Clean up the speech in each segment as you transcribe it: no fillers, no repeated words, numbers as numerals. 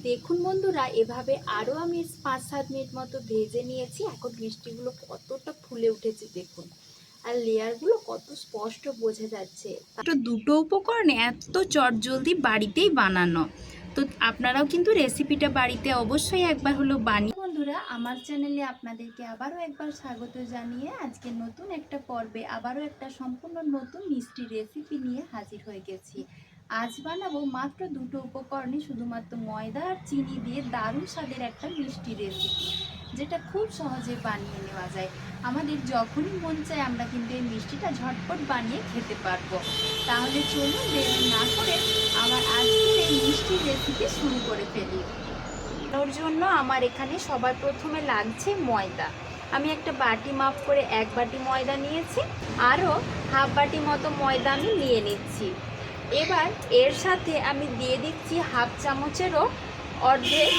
দেখুন বন্ধুরা, এভাবে আরও আমি 5-7 মিনিট মতো ভেজে নিয়েছি। এখন মিষ্টিগুলো কতটা ফুলে উঠেছে দেখুন, আর লেয়ারগুলো কত স্পষ্ট বোঝা যাচ্ছে। তো দুটো উপকরণে এত চটজলদি বাড়িতেই বানানো। তো আপনারাও কিন্তু রেসিপিটা বাড়িতে অবশ্যই একবার হলো বানিয়ে। বন্ধুরা, আমার চ্যানেলে আপনাদেরকে আবারও একবার স্বাগত জানিয়ে আজকে নতুন একটা পর্বে আবারও একটা সম্পূর্ণ নতুন মিষ্টি রেসিপি নিয়ে হাজির হয়ে গেছি। আজ বানাবো মাত্র দুটো উপকরণে শুধুমাত্র ময়দা আর চিনি দিয়ে দারুণ স্বাদের একটা মিষ্টি রেসিপি, যেটা খুব সহজে বানিয়ে নেওয়া যায়। আমাদের যখনই মন চায় আমরা কিন্তু এই মিষ্টিটা ঝটপট বানিয়ে খেতে পারবো। তাহলে চলুন দেরি না করে আমার আজকের এই মিষ্টি রেসিপি শুরু করে ফেলি। ওর জন্য আমার এখানে সবার প্রথমে লাগছে ময়দা। আমি একটা বাটি মাপ করে 1 বাটি ময়দা নিয়েছি, আরও হাফ বাটি মতো ময়দা আমি নিয়ে নিচ্ছি। এবার এর সাথে আমি দিয়ে দিচ্ছি হাফ চামচেরও অর্ধেক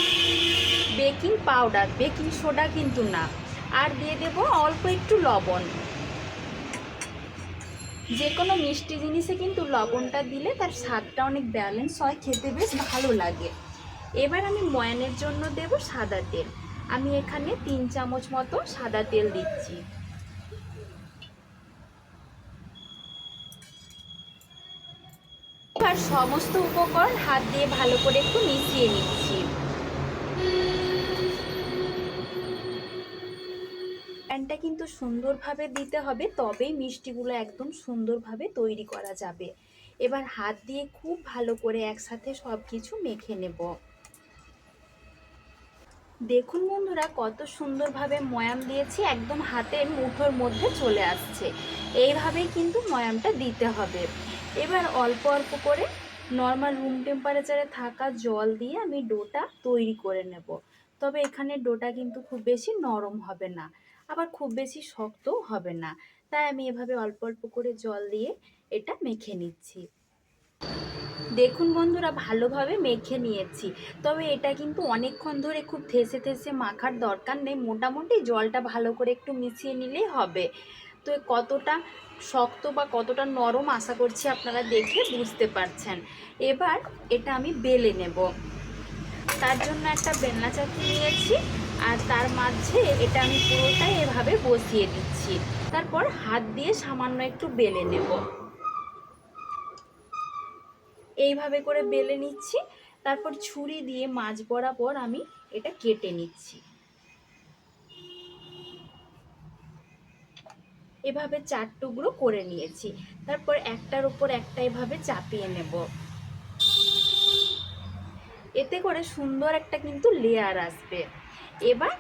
বেকিং পাউডার, বেকিং সোডা কিন্তু না। আর দিয়ে দেব অল্প একটু লবণ। যে কোনো মিষ্টি জিনিসে কিন্তু লবণটা দিলে তার স্বাদটা অনেক ব্যালেন্স হয়, খেতে বেশ ভালো লাগে। এবার আমি ময়ানের জন্য দেব সাদা তেল। আমি এখানে 3 চামচ মতো সাদা তেল দিচ্ছি। এবার সমস্ত উপকরণ হাত দিয়ে ভালো করে একটু মিশিয়ে নিচ্ছি। প্যানটা কিন্তু সুন্দরভাবে দিতে হবে, তবেই মিষ্টিগুলো একদম সুন্দরভাবে তৈরি করা যাবে। এবার হাত দিয়ে খুব ভালো করে একসাথে সব কিছু মেখে নেব। দেখুন বন্ধুরা, কত সুন্দরভাবে ময়াম দিয়েছি, একদম হাতের মুঠোর মধ্যে চলে আসছে। এইভাবেই কিন্তু ময়ামটা দিতে হবে। এবার অল্প অল্প করে নর্মাল রুম টেম্পারেচারে থাকা জল দিয়ে আমি ডোটা তৈরি করে নেব। তবে এখানে ডোটা কিন্তু খুব বেশি নরম হবে না, আবার খুব বেশি শক্তও হবে না। তাই আমি এভাবে অল্প অল্প করে জল দিয়ে এটা মেখে নিচ্ছি। দেখুন বন্ধুরা, ভালোভাবে মেখে নিয়েছি। তবে এটা কিন্তু অনেকক্ষণ ধরে খুব থেসে থেসে মাখার দরকার নেই, মোটামুটি জলটা ভালো করে একটু মিশিয়ে নিলেই হবে। তো কতটা শক্ত বা কতটা নরম আশা করছি আপনারা দেখে বুঝতে পারছেন। এবার এটা আমি বেলে নেব। তার জন্য একটা বেলনা চাকু নিয়েছি, আর তার মাঝে এটা আমি পুরোটাই এভাবে বসিয়ে দিচ্ছি। তারপর হাত দিয়ে সামান্য একটু বেলে নেব। এইভাবে করে বেলে নিচ্ছি। তারপর ছুরি দিয়ে মাঝ বরাবর আমি এটা কেটে নিচ্ছি। এভাবে 4 টুকরো করে নিয়েছি। তারপর একটার উপর একটা এভাবে চাপিয়ে নেব। এতে করে সুন্দর একটা কিন্তু লেয়ার আসবে। এবার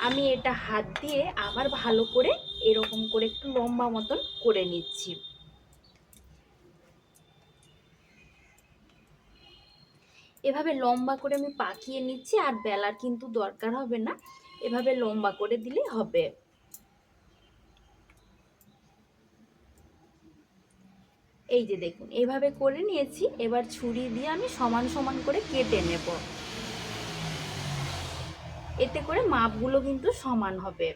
আমি এটা হাত দিয়ে আবার ভালো করে এরকম করে একটু লম্বা মতন করে নিচ্ছি। এভাবে লম্বা করে আমি পাকিয়ে নিচ্ছি, আর বেলার কিন্তু দরকার হবে না, এভাবে লম্বা করে দিলেই হবে। এই যে দেখুন, এইভাবে করে নিয়েছি। এবার ছুরি দিয়ে আমি সমান সমান করে কেটে নেব। এতে করে মাপগুলো কিন্তু সমান হবে,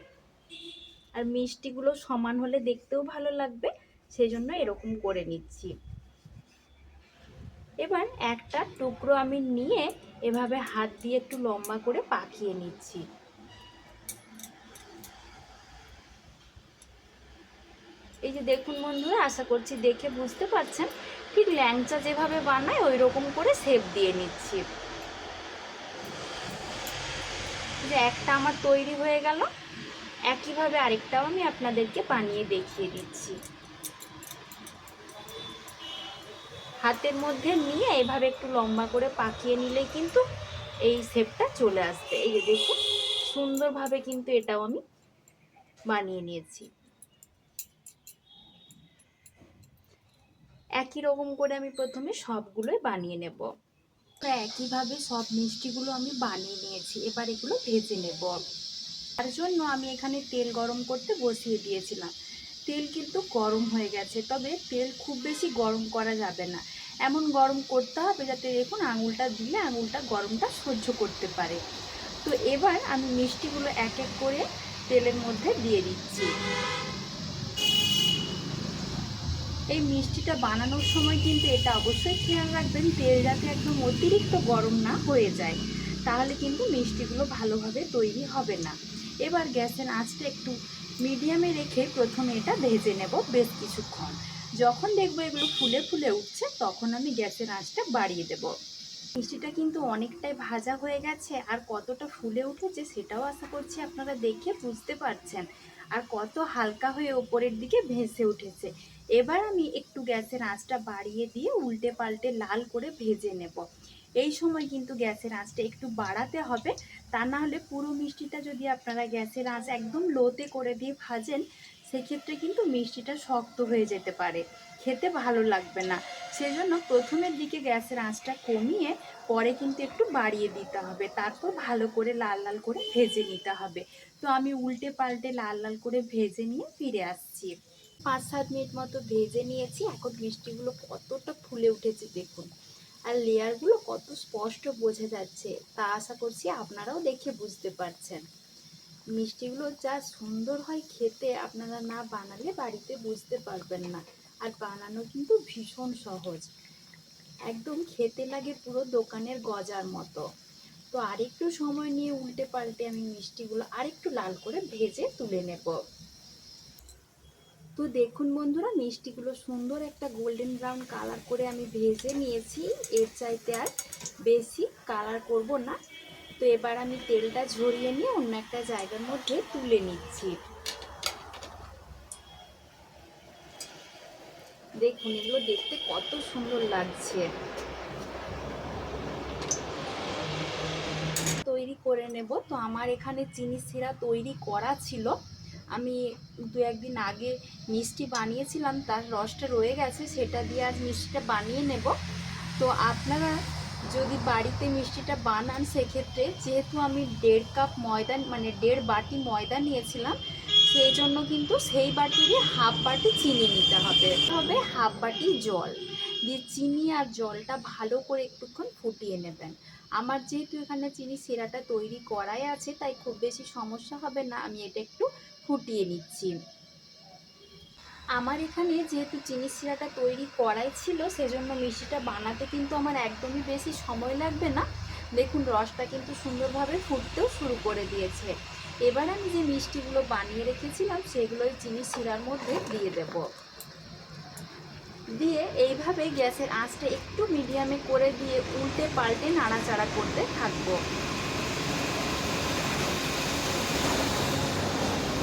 আর মিষ্টিগুলো সমান হলে দেখতেও ভালো লাগবে, সেই জন্য এরকম করে নিচ্ছি। এবার একটা টুকরো আমি নিয়ে এভাবে হাত দিয়ে একটু লম্বা করে পাকিয়ে নিচ্ছি। এই যে দেখুন বন্ধুরা, আশা করছি দেখে বুঝতে পারছেন, ঠিক ল্যাংচা যেভাবে বানায় ওই রকম করে শেপ দিয়ে নিচ্ছি। যে একটা আমার তৈরি হয়ে গেল, একইভাবে আরেকটাও আমি আপনাদেরকে বানিয়ে দেখিয়ে দিচ্ছি। হাতের মধ্যে নিয়ে এভাবে একটু লম্বা করে পাকিয়ে নিলে কিন্তু এই শেপটা চলে আসবে। এই যে দেখুন, সুন্দরভাবে কিন্তু এটাও আমি বানিয়ে নিয়েছি। একই রকম করে আমি প্রথমে সবগুলোই বানিয়ে নেব। একইভাবে সব মিষ্টিগুলো আমি বানিয়ে নিয়েছি। এবার এগুলো ভেজে নেব। তার জন্য আমি এখানে তেল গরম করতে বসিয়ে দিয়েছিলাম। তেল কিন্তু গরম হয়ে গেছে, তবে তেল খুব বেশি গরম করা যাবে না। এমন গরম করতে হবে যাতে দেখুন আঙুলটা দিলে আঙুলটা গরমটা সহ্য করতে পারে। তো এবার আমি মিষ্টিগুলো এক এক করে তেলের মধ্যে দিয়ে দিচ্ছি। এই মিষ্টিটা বানানোর সময় কিন্তু এটা অবশ্যই খেয়াল রাখবেন, তেল যাতে একদম অতিরিক্ত গরম না হয়ে যায়। তাহলে কিন্তু মিষ্টিগুলো ভালোভাবে তৈরি হবে না। এবার গ্যাসের আঁচটা একটু মিডিয়ামে রেখে প্রথমে এটা ভেজে নেব বেশ কিছুক্ষণ। যখন দেখবো এগুলো ফুলে ফুলে উঠছে তখন আমি গ্যাসের আঁচটা বাড়িয়ে দেব। মিষ্টিটা কিন্তু অনেকটাই ভাজা হয়ে গেছে, আর কতটা ফুলে উঠেছে সেটাও আশা করছি আপনারা দেখে বুঝতে পারছেন, আর কত হালকা হয়ে ওপরের দিকে ভেসে উঠেছে। এবার আমি একটু গ্যাসের আঁচটা বাড়িয়ে দিয়ে উল্টে পাল্টে লাল করে ভেজে নেব। এই সময় কিন্তু গ্যাসের আঁচটা একটু বাড়াতে হবে, তা না হলে পুরো মিষ্টিটা যদি আপনারা গ্যাসের আঁচ একদম লোতে করে দিয়ে ভাজেন সেক্ষেত্রে কিন্তু মিষ্টিটা শক্ত হয়ে যেতে পারে, খেতে ভালো লাগবে না। সেজন্য প্রথমের দিকে গ্যাসের আঁচটা কমিয়ে পরে কিন্তু একটু বাড়িয়ে দিতে হবে, তারপর ভালো করে লাল লাল করে ভেজে নিতে হবে। তো আমি উল্টে পাল্টে লাল লাল করে ভেজে নিয়ে ফিরে আসছি। 5-7 মিনিট মতো ভেজে নিয়েছি। এখন মিষ্টিগুলো কতটা ফুলে উঠেছে দেখুন, আর লেয়ারগুলো কত স্পষ্ট বোঝা যাচ্ছে, তা আশা করছি আপনারাও দেখে বুঝতে পারছেন। মিষ্টিগুলো যা সুন্দর হয় খেতে, আপনারা না বানালে বাড়িতে বুঝতে পারবেন না। আর বানানো কিন্তু ভীষণ সহজ, একদম খেতে লাগে পুরো দোকানের গজার মতো। তো আরেকটু সময় নিয়ে উল্টে পাল্টে আমি মিষ্টিগুলো আরেকটু লাল করে ভেজে তুলে নেব। তো দেখুন বন্ধুরা, মিষ্টিগুলো সুন্দর একটা গোল্ডেন ব্রাউন কালার করে আমি ভেজে নিয়েছি। এর চাইতে আর বেশি কালার করব না। তো এবার আমি তেলটা ঝরিয়ে নিয়ে অন্য একটা জায়গার মধ্যে তুলে নিচ্ছি। দেখুন এগুলো দেখতে কত সুন্দর লাগছে। তৈরি করে নেব। তো আমার এখানে চিনি সিরা তৈরি করা ছিল, আমি 2-1 দিন আগে মিষ্টি বানিয়েছিলাম, তার রসটা রয়ে গেছে, সেটা দিয়ে আজ মিষ্টিটা বানিয়ে নেব। তো আপনারা যদি বাড়িতে মিষ্টিটা বানান সেক্ষেত্রে যেহেতু আমি 1.5 কাপ ময়দা মানে 1.5 বাটি ময়দা নিয়েছিলাম, সেই জন্য কিন্তু সেই বাটিরই হাফ বাটি চিনি নিতে হবে, হাফ বাটি জল দিয়ে চিনি আর জলটা ভালো করে একটুক্ষণ ফুটিয়ে নেবেন। আমার যেহেতু এখানে চিনি সিরাটা তৈরি করাই আছে তাই খুব বেশি সমস্যা হবে না, আমি এটা একটু ফুটিয়ে নিচ্ছি। আমার এখানে যেহেতু চিনি সিরাটা তৈরি করাই ছিল সেজন্য মিষ্টিটা বানাতে কিন্তু আমার একদমই বেশি সময় লাগবে না। দেখুন রসটা কিন্তু সুন্দরভাবে ফুটতেও শুরু করে দিয়েছে। এবার আমি যে মিষ্টিগুলো বানিয়ে রেখেছিলাম সেগুলো চিনি সিরার মধ্যে দিয়ে দেব। দিয়ে এইভাবে গ্যাসের আঁচটা একটু মিডিয়ামে করে দিয়ে উল্টে পাল্টে নাড়াচাড়া করতে থাকবো।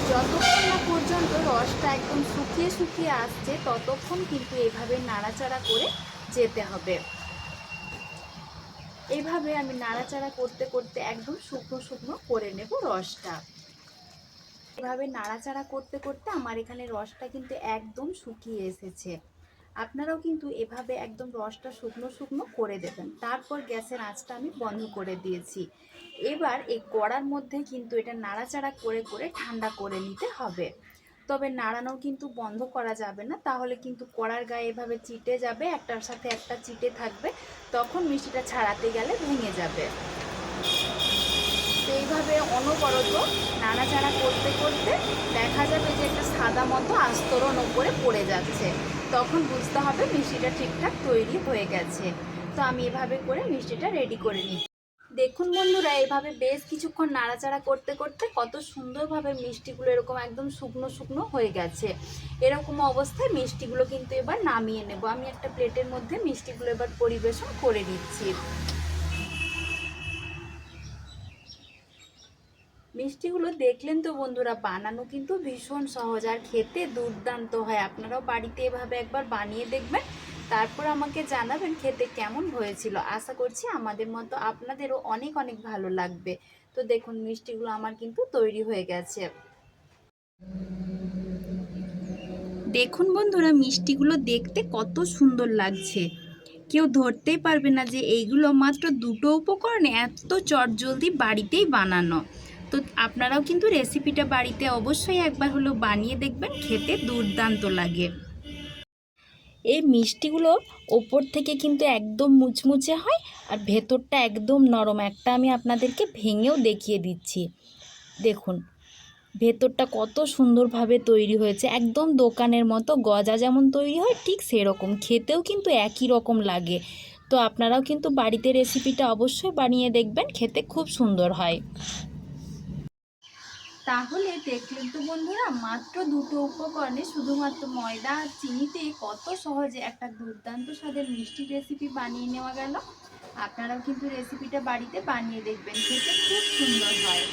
যতক্ষণ না পর্যন্ত রসটা একদম শুকিয়ে শুকিয়ে আসছে ততক্ষণ কিন্তু এইভাবে নাড়াচাড়া করে যেতে হবে। এইভাবে আমি নাড়াচাড়া করতে করতে একদম শুকনো শুকনো করে নেব রসটা। এভাবে নাড়াচাড়া করতে করতে আমার এখানে রসটা কিন্তু একদম শুকিয়ে এসেছে। আপনারাও কিন্তু এভাবে একদম রসটা শুকনো শুকনো করে দেবেন। তারপর গ্যাসের আঁচটা আমি বন্ধ করে দিয়েছি। এবার এই কড়ার মধ্যে কিন্তু এটা নাড়াচাড়া করে করে ঠান্ডা করে নিতে হবে। তবে নাড়ানো কিন্তু বন্ধ করা যাবে না, তাহলে কিন্তু কড়ার গায়ে এভাবে চিটে যাবে, একটার সাথে একটা চিটে থাকবে, তখন মিষ্টিটা ছাড়াতে গেলে ভেঙে যাবে। তো এইভাবে অনবরত নাড়াচাড়া করতে করতে দেখা যাবে যে একটা সাদা মতো আস্তরণ ওপরে পড়ে যাচ্ছে, তখন বুঝতে হবে মিষ্টিটা ঠিকঠাক তৈরি হয়ে গেছে। তো আমি এভাবে করে মিষ্টিটা রেডি করে নিই। দেখুন বন্ধুরা, এভাবে বেশ কিছুক্ষণ নাড়াচাড়া করতে করতে কত সুন্দরভাবে মিষ্টিগুলো এরকম একদম শুকনো শুকনো হয়ে গেছে। এরকম অবস্থায় মিষ্টিগুলো কিন্তু এবার নামিয়ে নেব। আমি একটা প্লেটের মধ্যে মিষ্টিগুলো এবার পরিবেশন করে নিচ্ছি। মিষ্টিগুলো দেখলেন তো বন্ধুরা, বানানো কিন্তু ভীষণ সহজ আর খেতে দুর্দান্ত হয়। আপনারাও বাড়িতে এভাবে একবার বানিয়ে দেখবেন, তারপর আমাকে জানাবেন খেতে কেমন হয়েছিল। আশা করছি আমাদের মতো আপনাদেরও অনেক অনেক ভালো লাগবে। তো দেখুন মিষ্টিগুলো আমার কিন্তু তৈরি হয়ে গেছে। দেখুন বন্ধুরা, মিষ্টিগুলো দেখতে কত সুন্দর লাগছে। কেউ ধরতেই পারবে না যে এইগুলো মাত্র 2টো উপকরণে এত চটজলদি বাড়িতেই বানানো। তো আপনারাও কিন্তু রেসিপিটা বাড়িতে অবশ্যই একবার হলেও বানিয়ে দেখবেন, খেতে দুর্দান্ত লাগে। এই মিষ্টিগুলো ওপর থেকে কিন্তু একদম মুচমুচে হয় আর ভেতরটা একদম নরম। একটা আমি আপনাদেরকে ভেঙেও দেখিয়ে দিচ্ছি। দেখুন ভেতরটা কত সুন্দরভাবে তৈরি হয়েছে, একদম দোকানের মতো গজা যেমন তৈরি হয় ঠিক সেরকম, খেতেও কিন্তু একই রকম লাগে। তো আপনারাও কিন্তু বাড়িতে রেসিপিটা অবশ্যই বানিয়ে দেখবেন, খেতে খুব সুন্দর হয়। তাহলে দেখলেন তো বন্ধুরা, মাত্র দুটো উপকরণে শুধুমাত্র ময়দা আর চিনিতে কত সহজে একটা দুর্দান্ত স্বাদের মিষ্টি রেসিপি বানিয়ে নেওয়া গেল। আপনারাও কিন্তু রেসিপিটা বাড়িতে বানিয়ে দেখবেন, খেতে খুব সুন্দর হয়।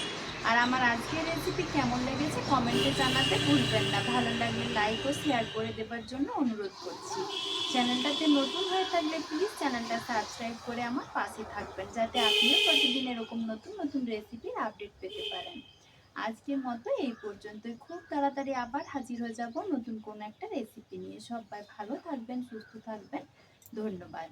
আর আমার আজকের রেসিপি কেমন লেগেছে কমেন্টে জানাতে ভুলবেন না। ভালো লাগলে লাইক ও শেয়ার করে দেবার জন্য অনুরোধ করছি। চ্যানেলটাতে নতুন হয়ে থাকলে প্লিজ চ্যানেলটা সাবস্ক্রাইব করে আমার পাশে থাকবেন, যাতে আপনিও প্রতিদিন এরকম নতুন নতুন রেসিপির আপডেট পেতে পারেন। আজকের মতো এই পর্যন্তই। খুব তাড়াতাড়ি আবার হাজির হয়ে যাব নতুন কোনো একটা রেসিপি নিয়ে। সবাই ভালো থাকবেন, সুস্থ থাকবেন। ধন্যবাদ।